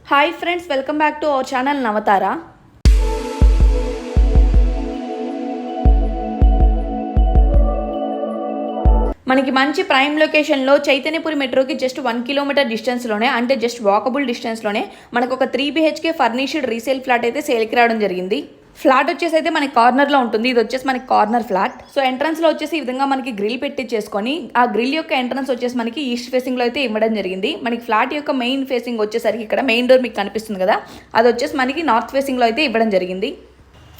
Hi friends, welcome back to our channel Navatara. మనకి మంచి prime లొకేషన్లో చైతన్యపురి మెట్రోకి జస్ట్ 1 కిలోమీటర్ డిస్టెన్స్లోనే, అంటే జస్ట్ వాకబుల్ డిస్టెన్స్లోనే మనకు ఒక 3 BHK ఫర్నిష్డ్ రీసేల్ ఫ్లాట్ అయితే సేల్కి రావడం జరిగింది. ఫ్లాట్ వచ్చేసి అయితే మనకి కార్నర్లో ఉంటుంది. ఇది వచ్చేసి మనకి కార్నర్ ఫ్లాట్. సో ఎంట్రన్స్లో వచ్చేసి ఈ విధంగా మనకి గ్రిల్ పెట్టించేసుకొని ఆ గ్రిల్ యొక్క ఎంట్రన్స్ వచ్చేసి మనకి ఈస్ట్ ఫేసింగ్లో అయితే ఇవ్వడం జరిగింది. మనకి ఫ్లాట్ యొక్క మెయిన్ ఫేసింగ్ వచ్చేసరికి ఇక్కడ మెయిన్ డోర్ మీకు కనిపిస్తుంది కదా, అది వచ్చేసి మనకి నార్త్ ఫేసింగ్లో అయితే ఇవ్వడం జరిగింది.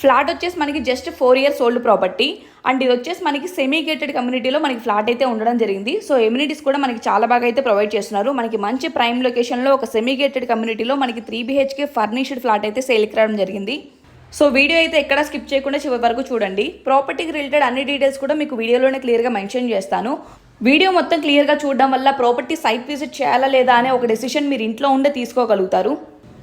ఫ్లాట్ వచ్చేసి మనకి just 4 years old property and ఇది వచ్చేసి మనకి సెమీ గేటెడ్ కమ్యూనిటీలో మనకి ఫ్లాట్ అయితే ఉండడం జరిగింది. సో ఎమ్యూనిటీస్ కూడా మనకి చాలా బాగా అయితే ప్రొవైడ్ చేస్తున్నారు. మనకి మంచి ప్రైమ్ లొకేషన్లో ఒక సెమీ గేటెడ్ కమ్యూనిటీలో మనకి 3 BHK ఫర్నిష్డ్ ఫ్లాట్ అయితే సేల్కి రావడం జరిగింది. సో వీడియో అయితే ఎక్కడ స్కిప్ చేయకుండా చివరి వరకు చూడండి. ప్రాపర్టీకి రిలేటెడ్ అన్ని డీటెయిల్స్ కూడా మీకు వీడియోలోనే క్లియర్గా మెన్షన్ చేస్తాను. వీడియో మొత్తం క్లియర్గా చూడడం వల్ల ప్రాపర్టీ సైట్ విజిట్ చేయాలా లేదా అనే ఒక డెసిషన్ మీరు ఇంట్లో ఉండే తీసుకోగలుగుతారు.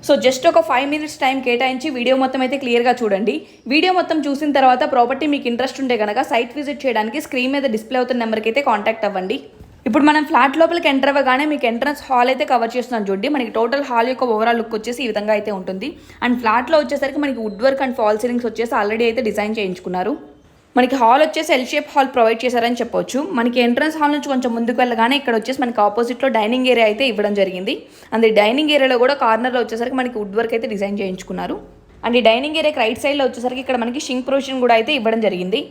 సో జస్ట్ ఒక 5 minutes టైం కేటాయించి వీడియో మొత్తం అయితే క్లియర్గా చూడండి. వీడియో మొత్తం చూసిన తర్వాత ప్రాపర్టీ మీకు ఇంట్రెస్ట్ ఉంటే కనుక సైట్ విజిట్ చేయడానికి స్క్రీన్ మీద డిస్ప్లే అవుతున్న నెంబర్కి అయితే కాంటాక్ట్ అవ్వండి. ఇప్పుడు మనం ఫ్లాట్ లోపలికి ఎంటర్ అవ్వగానే మీకు ఎంట్రన్స్ హాల్ అయితే కవర్ చేస్తున్నాం చూడండి. మనకి టోటల్ హాల్ యొక్క ఓవరాల్ లుక్ వచ్చేసి ఈ విధంగా అయితే ఉంటుంది. అండ్ ఫ్లాట్లో వచ్చేసరికి మనకి wood work and fall ceilings వచ్చేసి ఆల్రెడీ అయితే డిజైన్ చేయించుకున్నారు. మనకి హాల్ వచ్చేసి ఎల్ షేప్ హాల్ ప్రొవైడ్ చేశారని చెప్పొచ్చు. మనకి ఎంట్రన్స్ హాల్ నుంచి కొంచెం ముందుకు వెళ్ళగానే ఇక్కడ వచ్చేసి మనకి ఆపోజిట్లో డైనింగ్ ఏరియా అయితే ఇవ్వడం జరిగింది. అండ్ ఈ డైనింగ్ ఏరియాలో కూడా కార్నర్లో వచ్చేసరికి మనకి వుడ్ వర్క్ అయితే డిజైన్ చేయించుకున్నారు. అండ్ ఈ డైనింగ్ ఏరియాకి రైట్ సైడ్లో వచ్చేసరికి ఇక్కడ మనకి షింక్ ప్రొవిజన్ కూడా అయితే ఇవ్వడం జరిగింది.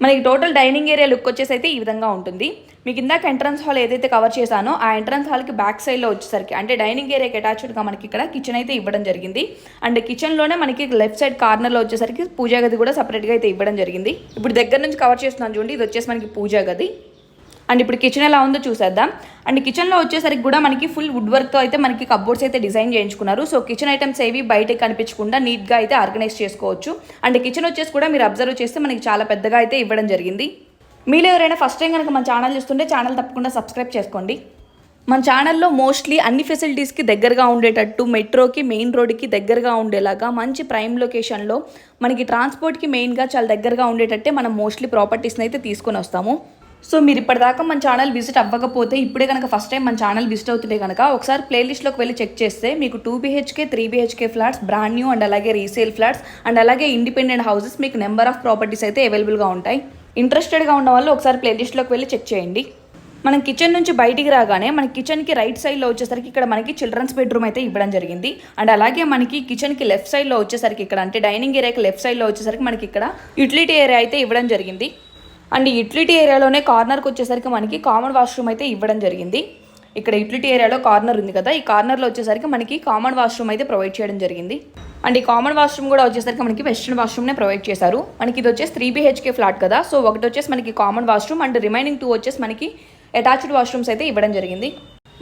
మనకి టోటల్ డైనింగ్ ఏరియా లుక్ వచ్చేసి అయితే ఈ విధంగా ఉంటుంది. మీకు ఇందాక ఎంట్రన్స్ హాల్ ఏదైతే కవర్ చేశానో ఆ ఎంట్రన్స్ హాల్కి బ్యాక్ సైడ్లో వచ్చేసరికి అంటే డైనింగ్ ఏరియాకి అటాచ్డ్గా మనకి ఇక్కడ కిచెన్ అయితే ఇవ్వడం జరిగింది. అండ్ కిచెన్లోనే మనకి లెఫ్ట్ సైడ్ కార్నర్లో వచ్చేసరికి పూజా గది కూడా సపరేట్గా అయితే ఇవ్వడం జరిగింది. ఇప్పుడు దగ్గర నుంచి కవర్ చేస్తున్నాను చూడండి, ఇది వచ్చేసి మనకి పూజా గది. అండ్ ఇప్పుడు కిచెన్ ఎలా ఉందో చూసేద్దాం. అండ్ కిచెన్లో వచ్చేసరికి కూడా మనకి ఫుల్ వుడ్ వర్క్తో అయితే మనకి కప్బోర్డ్స్ అయితే డిజైన్ చేయించుకున్నారు. సో కిచెన్ ఐటమ్స్ ఏవి బయటకి కనిపించకుండా నీట్గా అయితే ఆర్గనైజ్ చేసుకోవచ్చు. అండ్ కిచెన్ వచ్చేసి కూడా మీరు అబ్జర్వ్ చేస్తే మనకి చాలా పెద్దగా అయితే ఇవ్వడం జరిగింది. మీరు ఎవరైనా ఫస్ట్ టైం కనుక మన ఛానల్ చూస్తుంటే ఛానల్ తప్పకుండా సబ్స్క్రైబ్ చేసుకోండి. మన ఛానల్లో మోస్ట్లీ అన్ని ఫెసిలిటీస్కి దగ్గరగా ఉండేటట్టు, మెట్రోకి మెయిన్ రోడ్కి దగ్గరగా ఉండేలాగా మంచి ప్రైమ్ లొకేషన్లో మనకి ట్రాన్స్పోర్ట్కి మెయిన్గా చాలా దగ్గరగా ఉండేటట్టే మనం మోస్ట్లీ ప్రాపర్టీస్ని అయితే తీసుకొని వస్తాము. సో మీరు ఇప్పటిదాకా మన ఛానల్ విజిట్ అవ్వకపోతే ఇప్పుడే కనుక ఫస్ట్ టైం మన ఛానల్ విజిట్ అవుతుంటే కనుక ఒకసారి ప్లేలిస్ట్లోకి వెళ్ళి చెక్ చేస్తే మీకు 2 BHK 3 BHK flats, brand new and అలాగే రీసేల్ ఫ్లాట్స్ అండ్ అలాగే ఇండిపెండెంట్ హౌసెస్ మీకు నెంబర్ ఆఫ్ ప్రాపర్టీస్ అయితే అవైలబుల్గా ఉంటాయి. ఇంట్రెస్టెడ్గా ఉన్న వాళ్ళు ఒకసారి ప్లేలిస్ట్లోకి వెళ్ళి చెక్ చేయండి. మనం కిచెన్ నుంచి బయటికి రాగానే మన కిచెన్కి రైట్ సైడ్లో వచ్చేసరికి ఇక్కడ మనకి చిల్డ్రన్స్ బెడ్రూమ్ అయితే ఇవ్వడం జరిగింది. అండ్ అలాగే మనకి కిచెన్కి లెఫ్ట్ సైడ్లో వచ్చేసరికి ఇక్కడ అంటే డైనింగ్ ఏరియాకి లెఫ్ట్ సైడ్లో వచ్చేసరికి మనకి ఇక్కడ యూటిలిటీ ఏరియా అయితే ఇవ్వడం జరిగింది. అండ్ యూటిలిటీ ఏరియాలోనే కార్నర్కి వచ్చేసరికి మనకి కామన్ వాష్రూమ్ అయితే ఇవ్వడం జరిగింది. ఇక్కడ యూటిలిటీ ఏరియాలో కార్నర్ ఉంది కదా, ఈ కార్నర్లో వచ్చేసరికి మనకి కామన్ వాష్రూమ్ అయితే ప్రొవైడ్ చేయడం జరిగింది. అండ్ ఈ కామన్ వాష్రూమ్ కూడా వచ్చేసరికి మనకి వెస్ట్రన్ వాష్రూమ్నే ప్రొవైడ్ చేశారు. మనకి ఇది వచ్చేసి 3 BHK ఫ్లాట్ కదా, సో ఒకటి వచ్చేసి మనకి కామన్ వాష్రూమ్ అండ్ రిమైనింగ్ 2 వచ్చేసి మనకి అటాచ్డ్ వాష్రూమ్స్ అయితే ఇవ్వడం జరిగింది.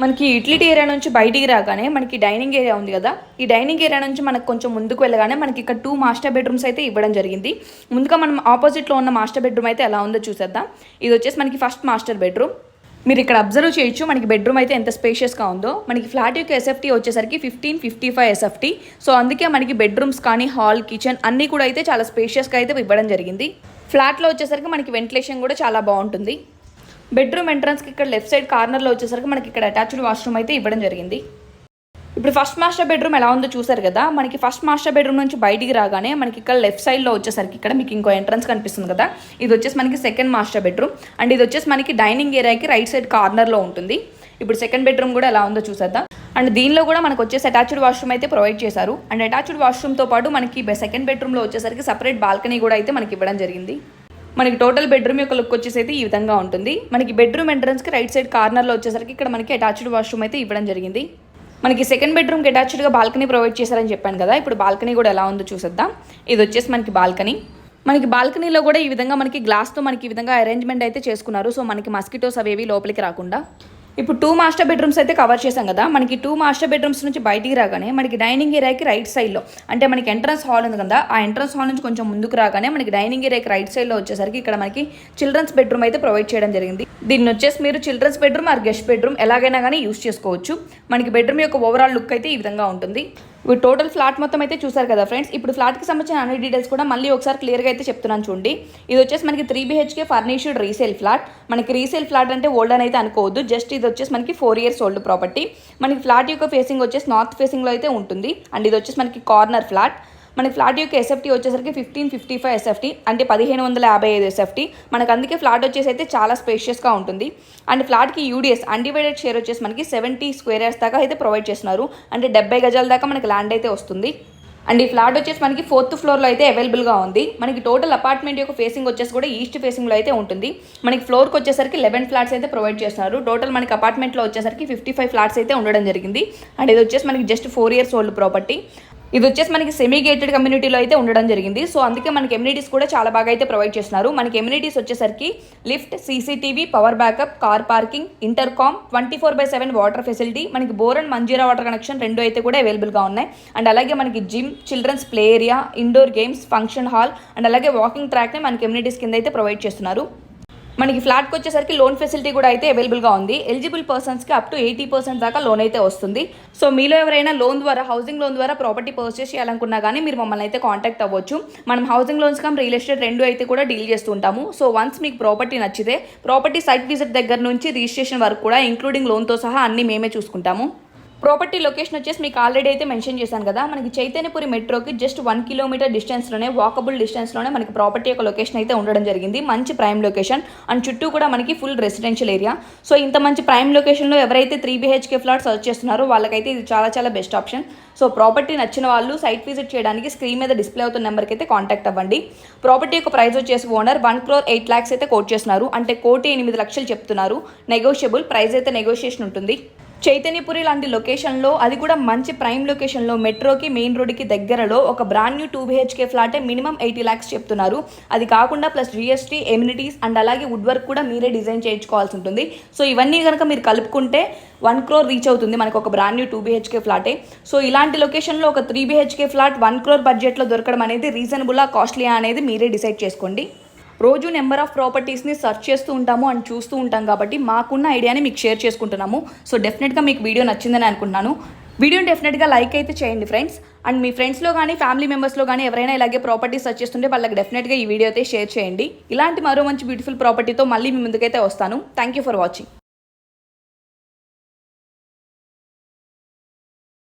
మనకి యూటిలిటీ ఏరియా నుంచి బయటికి రాగానే మనకి డైనింగ్ ఏరియా ఉంది కదా, ఈ డైనింగ్ ఏరియా నుంచి మనకు కొంచెం ముందుకు వెళ్ళగానే మనకి ఇక్కడ 2 మాస్టర్ బెడ్రూమ్స్ అయితే ఇవ్వడం జరిగింది. ముందుగా మనం ఆపోజిట్లో ఉన్న మాస్టర్ బెడ్రూమ్ అయితే ఎలా ఉందో చూసేద్దాం. ఇది వచ్చేసి మనకి ఫస్ట్ మాస్టర్ బెడ్రూమ్. మీరు ఇక్కడ అబ్జర్వ్ చేయొచ్చు మనకి బెడ్రూమ్ అయితే ఎంత స్పేషియస్గా ఉందో. మనకి ఫ్లాట్ యొక్క SFT వచ్చేసరికి 1555 SFT. సో అందుకే మనకి బెడ్రూమ్స్ కానీ హాల్, కిచెన్ అన్నీ కూడా అయితే చాలా స్పేషియస్గా అయితే ఇవ్వడం జరిగింది. ఫ్లాట్లో వచ్చేసరికి మనకి వెంటిలేషన్ కూడా చాలా బాగుంటుంది. బెడ్రూమ్ ఎంట్రన్స్కి ఇక్కడ లెఫ్ట్ సైడ్ కార్నర్లో వచ్చేసరికి మనకి ఇక్కడ అటాచ్డ్ వాష్రూమ్ అయితే ఇవ్వడం జరిగింది. ఇప్పుడు ఫస్ట్ మాస్టర్ బెడ్రూమ్ ఎలా ఉందో చూసారు కదా, మనకి ఫస్ట్ మాస్టర్ బెడ్రూమ్ నుంచి బయటికి రాగానే మనకి ఇక్కడ లెఫ్ట్ సైడ్లో వచ్చేసరికి ఇక్కడ మీకు ఇంకో ఎంట్రన్స్ కనిపిస్తుంది కదా, ఇది వచ్చేసి మనకి సెకండ్ మాస్టర్ బెడ్రూమ్ అండ్ ఇది వచ్చేసి మనకి డైనింగ్ ఏరియాకి రైట్ సైడ్ కార్నర్లో ఉంటుంది. ఇప్పుడు సెకండ్ బెడ్రూమ్ కూడా ఎలా ఉందో చూసేద్దాం. అండ్ దీనిలో కూడా మనకు వచ్చేసి అటాచ్డ్ వాష్రూమ్ అయితే ప్రొవైడ్ చేశారు. అండ్ అటాచ్డ్ వాష్రూమ్తో పాటు మనకి సెకండ్ బెడ్రూమ్లో వచ్చేసరికి సపరేట్ బాల్కనీ కూడా అయితే మనకి ఇవ్వడం జరిగింది. మనకి టోటల్ బెడ్రూమ్ యొక్క లుక్ వచ్చేసి అయితే ఈ విధంగా ఉంటుంది. మనకి బెడ్రూమ్ ఎంట్రన్స్కి రైట్ సైడ్ కార్నర్లో వచ్చేసరికి ఇక్కడ మనకి అటాచ్డ్ వాష్రూమ్ అయితే ఇవ్వడం జరిగింది. మనకి సెకండ్ బెడ్రూమ్కి అటాచ్డ్గా బాల్కనీ ప్రొవైడ్ చేశారని చెప్పాను కదా, ఇప్పుడు బాల్కనీ కూడా ఎలా ఉందో చూసేద్దాం. ఇది వచ్చేసి మనకి బాల్కనీ. మనకి బాల్కనీలో కూడా ఈ విధంగా మనకి గ్లాస్తో మనకి ఈ విధంగా అరేంజ్మెంట్ అయితే చేసుకున్నారు. సో మనకి మస్కిటోస్ అవేవి లోపలికి రాకుండా. ఇప్పుడు 2 మాస్టర్ బెడ్రూమ్స్ అయితే కవర్ చేసాం కదా, మనకి 2 మాస్టర్ బెడ్రూమ్స్ నుంచి బయటికి రాగానే మనకి డైనింగ్ ఏరియాకి రైట్ సైడ్లో అంటే మనకి ఎంట్రన్స్ హాల్ ఉంది కదా, ఆ ఎంట్రన్స్ హాల్ నుంచి కొంచెం ముందుకు రాగానే మనకి డైనింగ్ ఏరియాకి రైట్ సైడ్లో వచ్చేసరికి ఇక్కడ మనకి చిల్డ్రన్స్ బెడ్రూమ్ అయితే ప్రొవైడ్ చేయడం జరిగింది. దీన్ని వచ్చేసి మీరు children's bedroom or guest bedroom ఎలాగైనా కానీ యూస్ చేసుకోవచ్చు. మనకి బెడ్రూమ్ యొక్క ఓవరాల్ లుక్ అయితే ఈ విధంగా ఉంటుంది. ఇప్పుడు టోటల్ ఫ్లాట్ మొత్తం అయితే చూసారు కదా ఫ్రెండ్స్. ఇప్పుడు ఫ్లాట్కి సంబంధించిన అన్ని డీటెయిల్స్ కూడా మళ్ళీ ఒకసారి క్లియర్గా అయితే చెప్తున్నాను చూడండి. ఇది వచ్చేసి మనకి 3 BHK ఫర్నిష్డ్ రీసేల్ ఫ్లాట్. మనకి రీసేల్ ఫ్లాట్ అంటే ఓల్డ్ అని అయితే అనుకోవద్దు, జస్ట్ ఇది వచ్చేసి మనకి 4 years ఓల్డ్ ప్రాపర్టీ. మనకి ఫ్లాట్ యొక్క ఫేసింగ్ వచ్చేసి నార్త్ ఫేసింగ్లో అయితే ఉంటుంది. అండ్ ఇది వచ్చేసి మనకి కార్నర్ ఫ్లాట్. మనకి ఫ్లాట్ యొక్క ఎస్ఎఫ్టీ వచ్చేసరికి 1555 ఎస్ఎఫ్టీ, అంటే 1555 ఎస్ఎఫ్టీ. మనకు అందుకే ఫ్లాట్ వచ్చేసి అయితే చాలా స్పేషియస్గా ఉంటుంది. అండ్ ఫ్లాట్కి యూడిఎస్ అన్డివైడెడ్ షేర్ వచ్చేసి మనకి 70 square yards దాకా అయితే ప్రొవైడ్ చేస్తున్నారు. అంటే 70 గజాల దాకా మనకి ల్యాండ్ అయితే వస్తుంది. అండ్ ఈ ఫ్లాట్ వచ్చేసి మనకి 4th floorలో అయితే అవైలబుల్గా ఉంది. మనకి టోటల్ అపార్ట్మెంట్ యొక్క ఫేసింగ్ వచ్చేసి కూడా ఈస్ట్ ఫేసింగ్లో అయితే ఉంటుంది. మనకి ఫ్లోర్కి వచ్చేసరికి 11 ఫ్లాట్స్ అయితే ప్రొవైడ్ చేస్తున్నారు. టోటల్ మనకి అపార్ట్మెంట్లో వచ్చేసరికి 55 ఫ్లాట్స్ అయితే ఉండడం జరిగింది. అండ్ ఇది వచ్చేసి మనకి జస్ట్ 4 years ఓల్డ్ ప్రాపర్టీ. ఇది వచ్చేసి మనకి సెమీ గేటెడ్ కమ్యూనిటీలో అయితే ఉండడం జరిగింది. సో అందుకే మనకి ఎమ్యూనిటీస్ కూడా చాలా బాగా అయితే ప్రొవైడ్ చేస్తున్నారు. మనకి ఎమ్యూనిటీస్ వచ్చేసరికి lift, CCTV, power backup, car parking, intercom, 24/7 water facility, మనకి bore and Manjeera water connection రెండు అయితే కూడా అవైలబుల్గా ఉన్నాయి. అండ్ అలాగే మనకి gym, children's play area, indoor games, function hall and అలాగే వాకింగ్ ట్రాక్ని మనకి ఎమ్యూనిటీస్ కింద అయితే ప్రొవైడ్ చేస్తున్నారు. మనకి ఫ్లాట్కి వచ్చేసరికి లోన్ ఫెసిలిటీ కూడా అయితే అవైలబుల్గా ఉంది. ఎలిజిబుల్ పర్సన్స్కి అప్ టు 80% దాకా లోన్ అయితే వస్తుంది. సో మీలో ఎవరైనా లోన్ ద్వారా, హౌసింగ్ లోన్ ద్వారా ప్రాపర్టీ పర్చేస్ చేయాలనుకున్నా కానీ మీరు మమ్మల్ని అయితే కాంటాక్ట్ అవ్వచ్చు. మనం housing loans come real estate రెండు అయితే కూడా డీల్ చేస్తూ ఉంటాము. సో వన్స్ మీకు ప్రాపర్టీ నచ్చితే ప్రాపర్టీ సైట్ విజిట్ దగ్గర నుంచి రిజిస్ట్రేషన్ వరకు కూడా ఇంక్లూడింగ్ లోన్తో సహా అన్ని మేమే చూసుకుంటాము. ప్రాపర్టీ లొకేషన్ వచ్చేసి మీకు ఆల్రెడీ అయితే మెన్షన్ చేశాను కదా, మనకి చైతన్యపురి మెట్రోకి జస్ట్ 1 kilometer డిస్టెన్స్లోనే, వాకబుల్ డిస్టెన్స్లోనే మనకి ప్రాపర్టీ యొక్క లొకేషన్ అయితే ఉండడం జరిగింది. మంచి ప్రైమ్ లొకేషన్ అండ్ చుట్టూ కూడా మనకి ఫుల్ రెసిడెన్షియల్ ఏరియా. సో ఇంత మంచి ప్రైమ్ లొకేషన్లో ఎవరైతే 3 BHK ఫ్లాట్ సర్చ్ చేస్తున్నారో వాళ్ళకైతే ఇది చాలా చాలా బెస్ట్ ఆప్షన్. సో ప్రాపర్టీ నచ్చిన వాళ్ళు సైట్ విజిట్ చేయడానికి స్క్రీన్ మీద డిస్ప్లే అవుతున్న నెంబర్కి అయితే కాంటాక్ట్ అవ్వండి. ప్రాపర్టీ యొక్క ప్రైస్ వచ్చేసి ఓనర్ 1,08,00,000 అయితే కోట్ చేస్తున్నారు. అంటే 1,08,00,000 చెప్తున్నారు. నెగోషియబుల్ ప్రైస్ అయితే నెగోషియేషన్ ఉంటుంది. చైతన్యపురి లాంటి లొకేషన్లో, అది కూడా మంచి ప్రైమ్ లొకేషన్లో, మెట్రోకి మెయిన్ రోడ్కి దగ్గరలో ఒక బ్రాండ్ న్యూ 2 BHK ఫ్లాటే మినిమం 80 lakhs చెప్తున్నారు. అది కాకుండా ప్లస్ GST, ఎమ్యూనిటీస్ అండ్ అలాగే వుడ్ వర్క్ కూడా మీరే డిజైన్ చేయించుకోవాల్సి ఉంటుంది. సో ఇవన్నీ కనుక మీరు కలుపుకుంటే 1 crore రీచ్ అవుతుంది మనకు ఒక బ్రాండ్ న్యూ 2 BHK ఫ్లాటే. సో ఇలాంటి లొకేషన్లో ఒక 3 BHK ఫ్లాట్ 1 crore బడ్జెట్లో దొరకడం అనేది రీజనబుల్లా, కాస్ట్లీయా అనేది మీరే డిసైడ్ చేసుకోండి. రోజు నెంబర్ ఆఫ్ ప్రాపర్టీస్ని సర్చ్ చేస్తూ ఉంటాము అండ్ చూస్తూ ఉంటాం కాబట్టి మాకున్న ఐడియాని మీకు షేర్ చేసుకుంటున్నాము. సో డెఫినెట్గా మీకు వీడియో నచ్చిందని అనుకుంటున్నాను. వీడియోని డెఫినెట్గా లైక్ అయితే చేయండి ఫ్రెండ్స్. అండ్ మీ ఫ్రెండ్స్లో కానీ ఫ్యామిలీ మెంబర్స్లో కానీ ఎవరైనా ఇలాగే ప్రాపర్టీ సర్చ్ చేస్తుంటే వాళ్ళకి డెఫినెట్గా ఈ వీడియో అయితే షేర్ చేయండి. ఇలాంటి మరో మంచి బ్యూటిఫుల్ ప్రాపర్టీతో మళ్ళీ మీ ముందుకైతే వస్తాను. Thank you for watching.